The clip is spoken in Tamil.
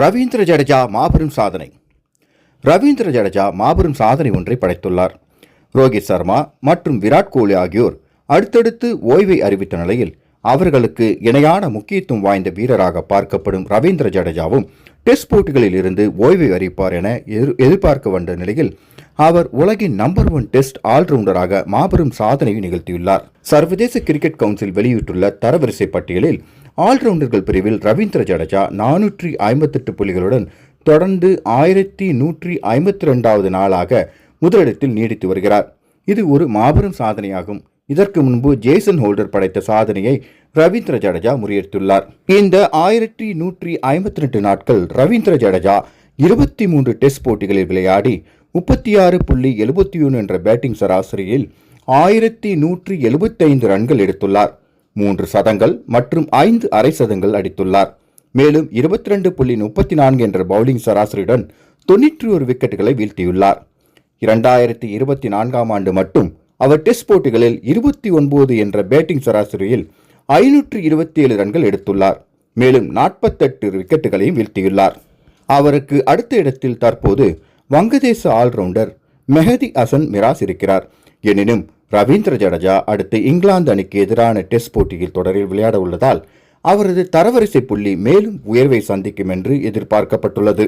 ரவீந்திர ஜடேஜா மாபெரும் சாதனை. ரவீந்திர ஜடேஜா மாபெரும் சாதனை ஒன்றை படைத்துள்ளார். ரோஹித் சர்மா மற்றும் விராட் கோலி ஆகியோர் அடுத்தடுத்து ஓய்வை அறிவித்த நிலையில் அவர்களுக்கு இணையான முக்கியத்துவம் வாய்ந்த வீரராக பார்க்கப்படும் ரவீந்திர ஜடேஜாவும் டெஸ்ட் போட்டிகளில் இருந்து ஓய்வை அறிவிப்பார் என எதிர்பார்க்க வந்த நிலையில் அவர் உலகின் நம்பர் 1 டெஸ்ட் ஆல்ரவுண்டராக மாபெரும் சாதனையை நிகழ்த்தியுள்ளார். சர்வதேச கிரிக்கெட் கவுன்சில் வெளியிட்டுள்ள தரவரிசை பட்டியலில் ஆல்ரவுண்டர்கள் பிரிவில் ரவீந்திர ஜடேஜா 458 புள்ளிகளுடன் தொடர்ந்து 1152வது நாளாக முதலிடத்தில் நீடித்து வருகிறார். இது ஒரு மாபெரும் சாதனையாகும். இதற்கு முன்பு ஜேசன் ஹோல்டர் படைத்த சாதனையை ரவீந்திர ஜடேஜா முறியடித்துள்ளார். இந்த 1152 நாட்கள் ரவீந்திர ஜடேஜா 23 டெஸ்ட் போட்டிகளில் விளையாடி 36.71 என்ற பேட்டிங் சராசரியில் 1175 ரன்கள் எடுத்துள்ளார். 3 சதங்கள் மற்றும் 5 அரை சதங்கள் அடித்துள்ளார். மேலும் 22.34 என்ற பவுலிங் சராசரியுடன் 91 விக்கெட்டுகளை வீழ்த்தியுள்ளார். 2024ஆம் ஆண்டு மட்டும் அவர் டெஸ்ட் போட்டிகளில் 29 என்ற பேட்டிங் சராசரியில் 527 ரன்கள் எடுத்துள்ளார். மேலும் 48 விக்கெட்டுகளையும் வீழ்த்தியுள்ளார். அவருக்கு அடுத்த இடத்தில் தற்போது வங்கதேச ஆல்ரவுண்டர் மெஹதி ஹசன் மிராஸ் இருக்கிறார். எனினும் ரவீந்திர ஜடேஜா அடுத்து இங்கிலாந்து அணிக்கு எதிரான டெஸ்ட் போட்டியில் தொடரில் விளையாட உள்ளதால் அவரது தரவரிசை புள்ளி மேலும் உயர்வை சந்திக்கும் என்று எதிர்பார்க்கப்பட்டுள்ளது.